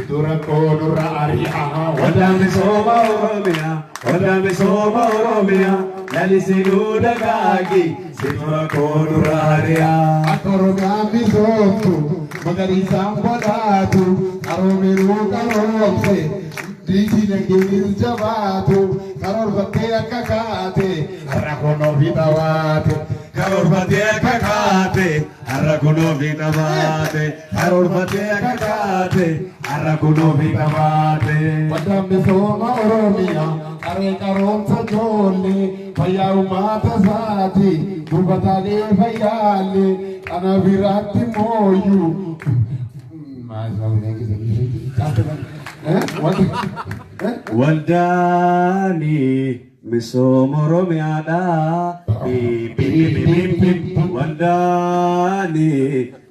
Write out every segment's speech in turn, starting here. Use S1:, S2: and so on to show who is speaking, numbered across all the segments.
S1: Dura kodura ariha wadame soma oromia lali sinuda gagi situra kodura ariha akorogami sotu magari sambodatu aromiru karomse dijine gil jabatu karor batte akakate arakono vitawate karor batte akakate arakono vitawate karor batte akakate arakono vitawate wadame soma oromia are karom sajole payau mata sati durbatale fayale ana virati moyu Waldani misomoro miada Waldani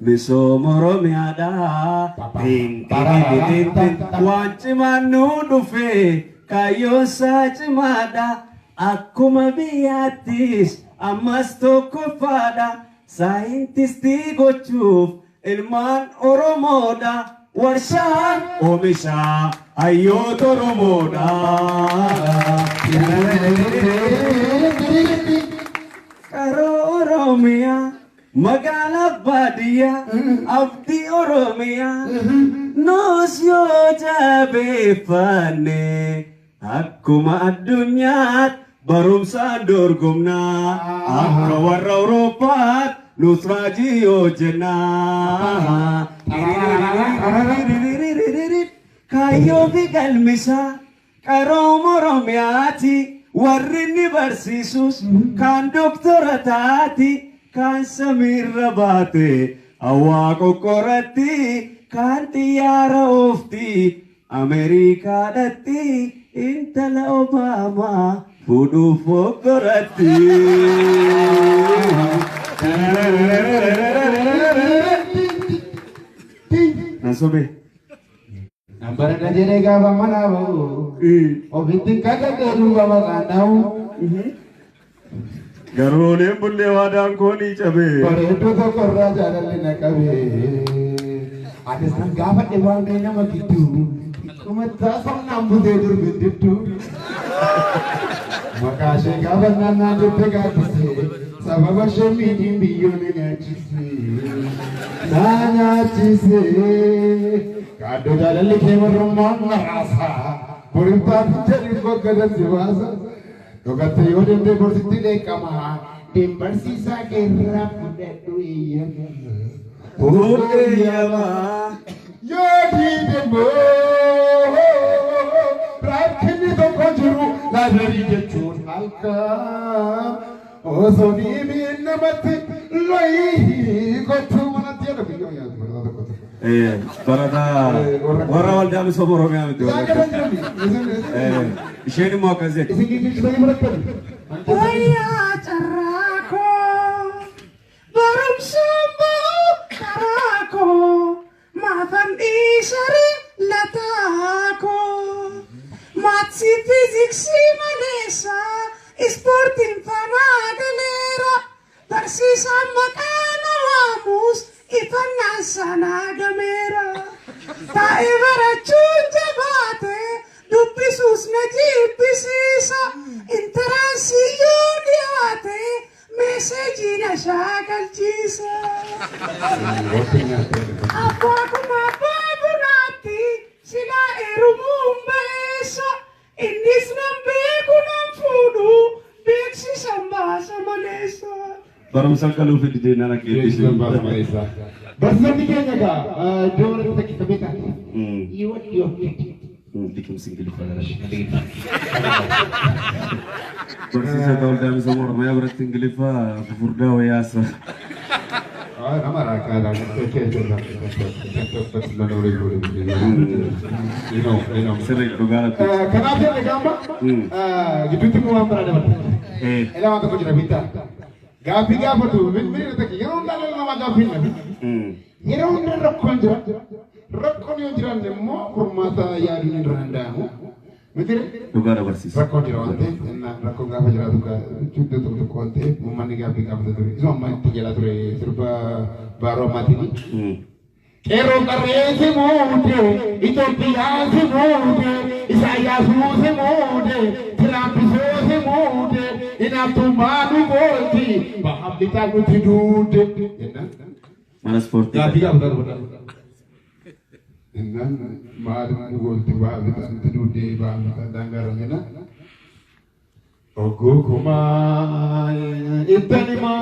S1: misomoro miada Wanchimanu dufe kayo sajmada Akuma biatis amas toko fada Saintisti gochuf ilman oromoda Warshan omisha ayo toromoda Karo oromia magala badia abdi oromia nos yo jabe fane akkuma addunyat barum sandur gumna akka warra Europat nusraji yojana kayo bigal misa karom oromiati warrini barsisus kan doktoratati kan samirra bate awa kokorati kan tiara ofti Amerika dati intala Obama fudu fokorati Nasobe Nambara najere gaba manawo Obiti kaka keru baba kanau Garone bulle wadang koni cabe Pareto to korra jaralle nakabe Ades nan gaba dewang dena magitu Kumata sam nambu dedur biditu Makashe gaba nana jutte gatise Sababa shemi jimbiyo nanya chise Kado jalalle kemarumman narasa Purimpa pichari kokada siwasa Dokate yode de borsiti de kama Dimbar sisa gerap dedu iya Ode yawa Yodi dembo Rakhini to kojuru Ladari je chur halka Osoni bin namati loi kotu manati ada video ya barada warawal jam soboro me amte isheni mo kaze oya charako barum sombo karako mafan isari latako matsi physics manesa Sporting fana galera Tarsisa makana wamus Ipanna sana gamera Taivara chunja bate Duppisus na jippisisa Interansi yudiate Messaggi na shakal chisa Apa kuma babunati Sila erumumbesa Indis nambe kunam fudu Beksi samba sama nesa Baram sangkalu fi di nana kiri samba sama nesa Bersama kayaknya kak Dua orang kita beta Iwat Dikim singgil pada Bersisa tahun dalam semua Maya berat singgil pada Furda wa yasa Amara kada sering juga kenapa legamba gitu tuh mau apa ada elah mata kau jadi bita gapi gapa tuh bener tak kira orang dalam nama gapi nabi kira orang rokon yang jiran demo permata yang rendah betul juga ada persis rokon jiran teh enak rokon gapa jiran tuh cukup tuh konte memani gapi gapa tuh semua tiga latur serba baru mati ni Kero kare se mode, Ethiopia se mode, Isaiah se mode, Trump se mode, Inatumanu volti, Bahamita kutidude.
S2: Mana sporti?
S1: Ya tiga benar. Inna maadu volti Bahamita kutidude, Bahamita dangarangena. Ogo kuma itanima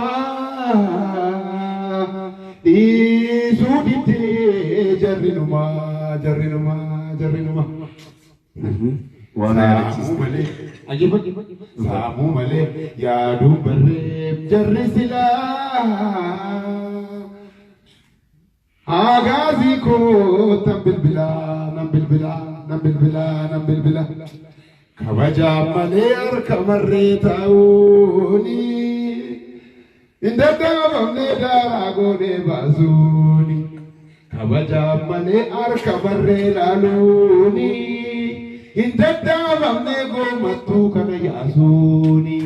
S1: di sudite jarrinuma.
S2: Wana yarachis.
S1: Ajiba samu male yadu barre jarrisila agazi ko tambil bila kabaja male arkamarre tauni indadamne daragone bazuni kabaja male arkamarre laluni indadamne go matu kana yasuni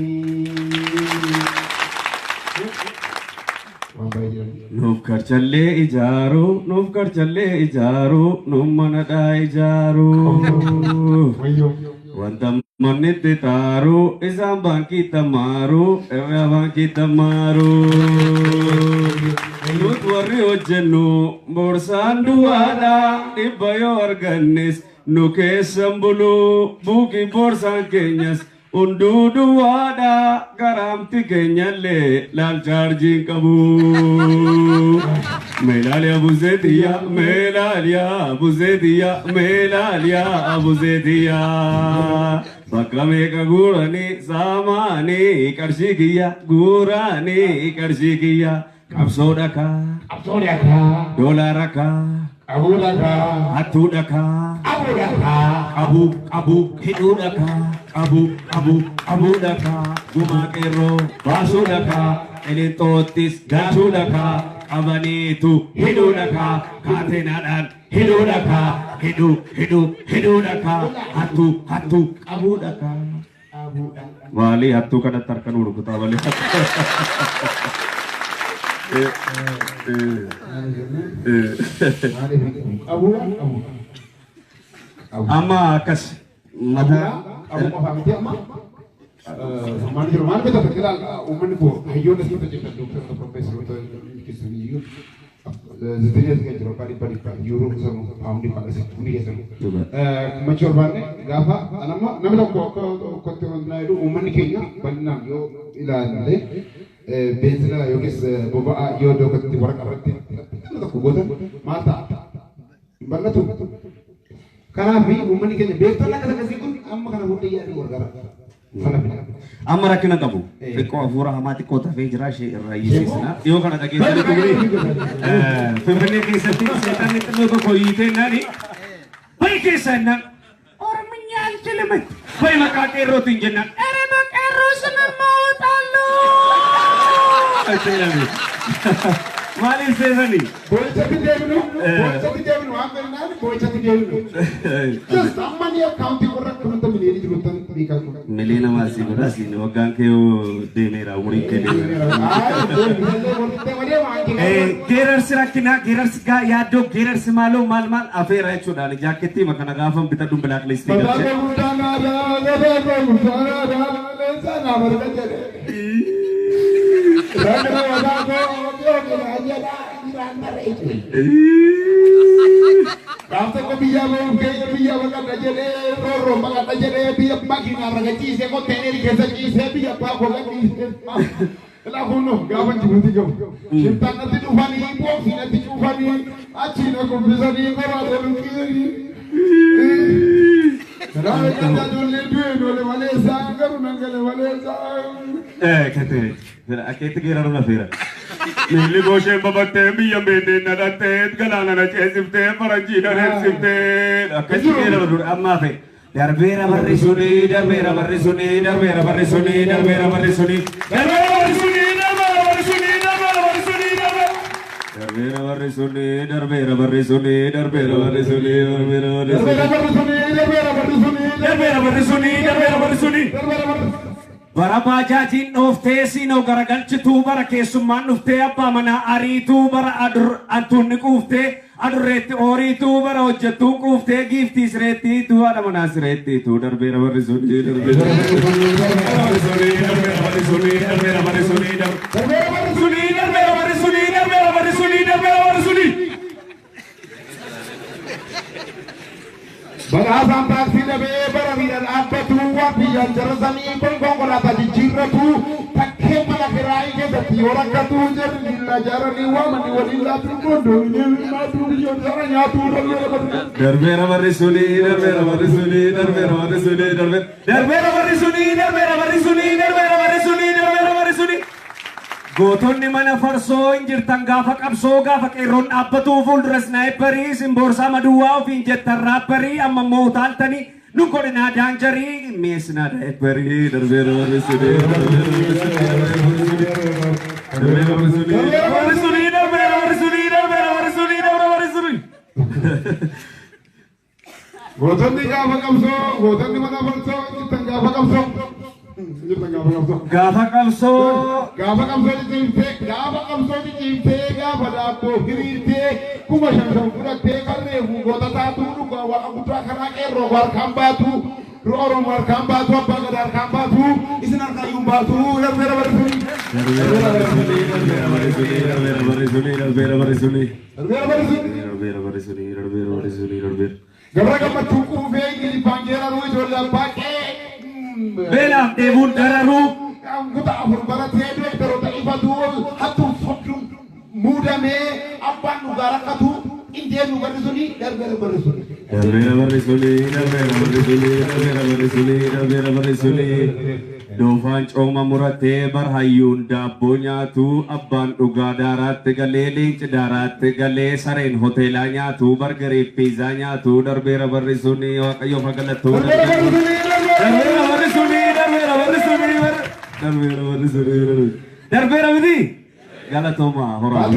S2: Nuuf karchalle ijaaru, nuuf mana dhaa ijaaru. Wanta manni itti taaru, isaan baankii tamaaru, irraa baankii tamaaru. Nuti warri hojjennu boorsaan duwwaadha, dhibba yoo argannes nu keessan bulu, buukii boorsaan keenyas. Undudu wada garamti kenyale lal charging kabu Melalia buzetia Bakame kagurani samani karshikiya gurani karshikiya Kapsodaka dolaraka
S1: abudaka
S2: atudaka abu hidudaka abudaka gumakero basudaka elitotis gachudaka abanitu hidudaka katenadan hidudaka hidudaka hatu abudaka wali hatu kada tarkan ulu kita wali Ama kas
S1: mada abu pahami ama manajer mana kita terkenal umum itu ayo nasi kita jadi dokter atau profesor atau kisahnya itu jadi sekarang jadi pari Euro sama pound di mana sih ini gitu macam mana gafa nama kok tuh itu umum Kenya benar yo ilan deh benzina yo kis boba yo dokter di warak arti itu kubutan mata benar tuh karena bi umum Kenya betul lah kata kasih pun amma karena muda ya di warga
S2: Amma rakkina qabu xiqqoo hafuura hamaati koota fi jiraashi irraa yisiisna yoo kana dhageessanii tuguri finfinnee keessatti seetanni xinnoo tokko hiitee nani bayi keessaan nan oromiyaan jilimet bayi maqaa qeerrootiin jennaan ere maqeerroo sinammoo xaalloo maaliif seesanii
S1: boichatti deemnu ammernaani boichatti deemnu just ammani accounti warra kunta miliyooni jirutan biikaa kun
S2: miliyoona maasii godha siin waggaan kee deemeera umuriin kee deemeera geerarsi rakkinaa geerarsi yaaddoo geerarsi maaloo maal afeera jechuudhaan jaakettii makana gaafan bitadhuun bilaaklistii galchee
S1: Rasa kebiya mau kebiya makan aja deh, roro makan aja deh, biar makin arah kecil saya kok tener kisah kisah biar apa kok lagi. Kalau kono gawan ciputi kau, cinta nanti tufani, bosi nanti tufani, aci nak bisa ni kau ada lagi. Kalau kita dulu dulu Malaysia, kalau nanggal Malaysia.
S2: Kete, akete kira rumah fira. Nili goshe babatte biya bende nadate galana na chesifte paranjina resifte akasi kira rumah amma fe. Darbera barrisuni darbera barrisuni darbera barrisuni darbera barrisuni darbera barrisuni darbera barrisuni darbera barrisuni darbera barrisuni darbera barrisuni darbera barrisuni darbera barrisuni darbera barrisuni darbera barrisuni darbera barrisuni
S3: bara baajaajiin dhooftee siinoo garagalchituu bara keessummaan dhuftee abbaa manaa ariituu bara antuunni quuftee adurreetti ooriituu bara hojjettuun quuftee giiftii sireettiituu haadha manaa sireettiituu darbeera barri sunii darbeera barri sunii darbeera barri sunii darbeera barri sunii darbeera barri sunii darbeera barri sunii darbeera barri sunii darbeera barri sunii
S1: Badhaasaan taaksii dhabee bara miidhaan dhaabbatu waardiyaan jarasanii konkolaataa jijjiirratu takkee mana kiraayii keessatti yoo rakkatu jarri lilla jaaranii waamanii waliin laatu gondoo maatuu biyyoon jara nyaatuu
S2: darbeera barri sunii darbeera barri sunii darbeera barri sunii darbeera barri sunii darbeera barri sunii darbeera barri sunii darbeera barri sunii gootonni mana farsoo injirtan gaafa qabsoo gaafa qeerroon dhaabbatuu fuuldura snaayiparii simboorsaa maduwwaa ofiin jettan raapparii amma mootaaltanii nu godhinaa daanjarii meesnaa daayiparii darbeera barri sunii darbeera barri sunii darbeera barri sunii darbeera barri sunii darbeera barri sunii darbeera barri sunii
S1: gootonni gaafa qabsoo gootonni mana farsoo injirtan gaafa qabsoo
S2: gaafa qabsoo
S1: gaafa qabsoo jijjiirtee gaafa daabboo hiriirtee kuma shan fudhattee qarreefu goota taatuu dhugaa waaqa guddaa karaa qeerroo harkaan baatu oromoo harkaan baatu abbaa gadaa harkaan baatu isin harkaayyuun baatu darbeera barri sunii
S2: darbeera barri sunii darbeera barri sunii darbeera barri sunii
S1: darbeera barri sunii
S2: darbeera barri sunii darbeera barri sunii darbeera
S1: gabra gammachuu quufee gilibaan jeeraruu ijoollee abbaa qee
S3: beelaaf deebuun dararuu
S1: Anggota afur baratee beektaroota ifatu hattuu fodduun muudamee abbaan nu gaarakatu indee nu barri sunii darbeera barri sunii.
S2: Darbeera barri sunii darbeera barri sunii darbeera barri sunii darbeera barri sunii doofaan cooma muratee barhayyuun daabboo nyaatu abbaan dhugaa daaraatti galee leenci daaraatti galee sareen hoteelaa nyaatu bargareef piizaa nyaatu darbeera barri sunii waaqayyoof galatoo darbeera barri sunii darbeera barri sunii darbeera barri sunii darbeera miti galatooma horaa.